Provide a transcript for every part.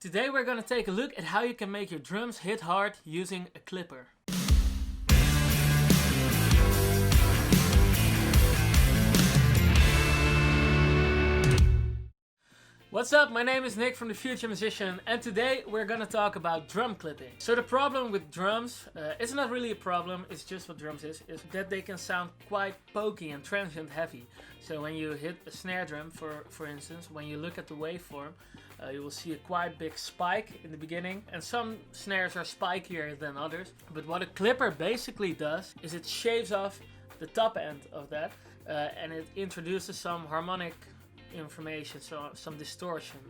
Today we're gonna take a look at how you can make your drums hit hard using a clipper. What's up, my name is Nick from the Future Musician, and today we're gonna talk about drum clipping. So the problem with drums, it's not really a problem, it's just what drums is that they can sound quite pokey and transient heavy. So when you hit a snare drum, for instance, when you look at the waveform, you will see a quite big spike in the beginning, and some snares are spikier than others. But what a clipper basically does is it shaves off the top end of that, and it introduces some harmonic information, so some distortion,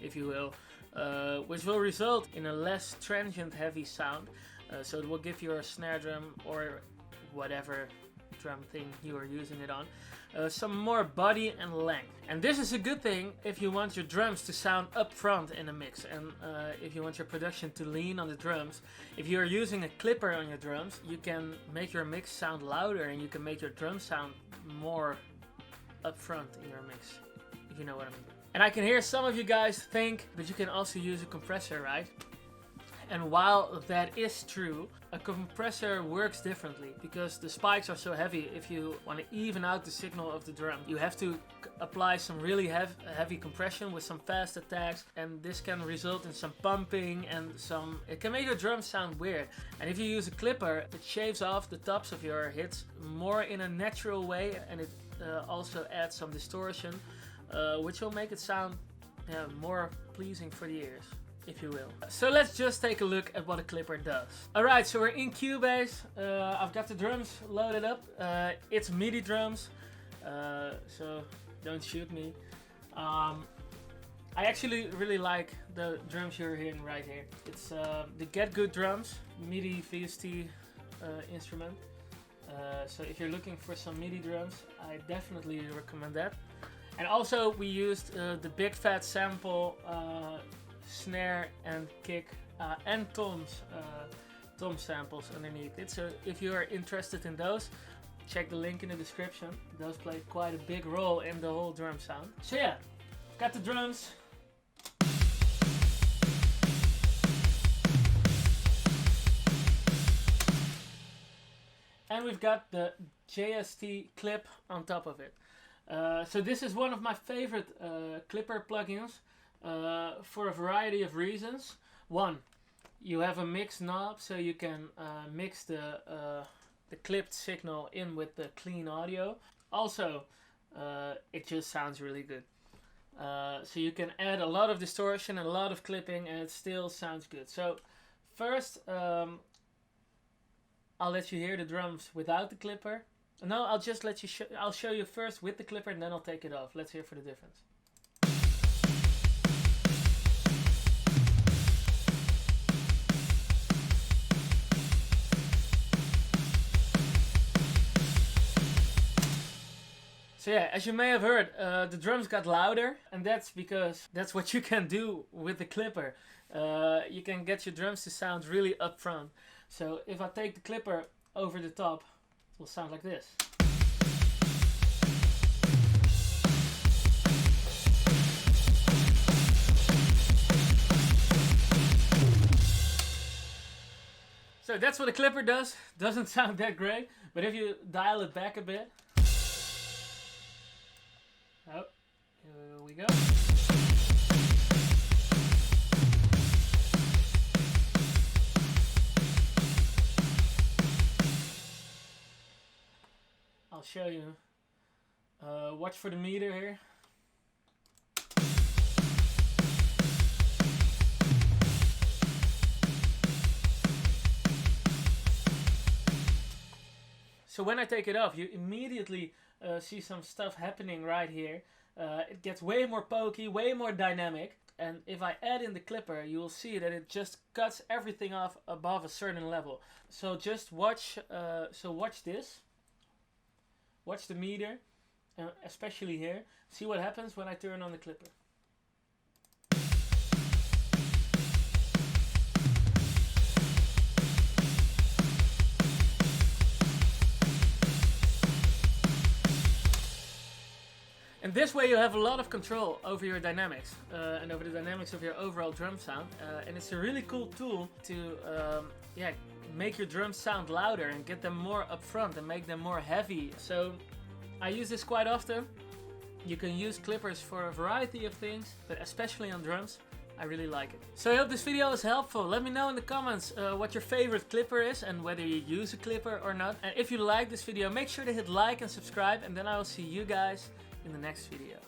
if you will, which will result in a less transient heavy sound. So it will give your snare drum or whatever drum thing you are using it on some more body and length. And this is a good thing if you want your drums to sound up front in a mix, and if you want your production to lean on the drums. If you are using a clipper on your drums, you can make your mix sound louder and you can make your drum sound more up front in your mix, if you know what I mean. And I can hear some of you guys think that you can also use a compressor, right? And while that is true, a compressor works differently because the spikes are so heavy. If you want to even out the signal of the drum, you have to apply some really heavy compression with some fast attacks, and this can result in some pumping and it can make your drum sound weird. And if you use a clipper, it shaves off the tops of your hits more in a natural way, and it also adds some distortion, which will make it sound more pleasing for the ears, if you will. So let's just take a look at what a clipper does. Alright, so we're in Cubase. I've got the drums loaded up. It's MIDI drums, so don't shoot me. I actually really like the drums you're hearing right here. It's the Get Good drums, MIDI VST instrument. So if you're looking for some MIDI drums, I definitely recommend that. And also we used the Big Fat Sample snare and kick and tom samples underneath it. So if you are interested in those, check the link in the description. Those play quite a big role in the whole drum sound. So yeah, got the drums. And we've got the JST clip on top of it. So this is one of my favorite clipper plugins for a variety of reasons. One, you have a mix knob, so you can mix the clipped signal in with the clean audio. Also, it just sounds really good. So you can add a lot of distortion and a lot of clipping, and it still sounds good. So first, I'll let you hear the drums without the clipper. No, I'll just let you. I'll show you first with the clipper, and then I'll take it off. Let's hear for the difference. So yeah, as you may have heard, the drums got louder, and that's because that's what you can do with the clipper. You can get your drums to sound really up front. So if I take the clipper over the top, it will sound like this. So that's what a clipper does. Doesn't sound that great, but if you dial it back a bit. Oh, here we go. I'll show you. Watch for the meter here. So when I take it off, you immediately see some stuff happening right here. It gets way more pokey, way more dynamic. And if I add in the clipper, you will see that it just cuts everything off above a certain level. So just watch, watch this. Watch the meter, especially here. See what happens when I turn on the clipper. And this way you have a lot of control over your dynamics and over the dynamics of your overall drum sound. And it's a really cool tool to make your drums sound louder and get them more upfront and make them more heavy. So I use this quite often. You can use clippers for a variety of things, but especially on drums. I really like it. So I hope this video is helpful. Let me know in the comments what your favorite clipper is and whether you use a clipper or not. And if you like this video, make sure to hit like and subscribe, and then I will see you guys in the next video.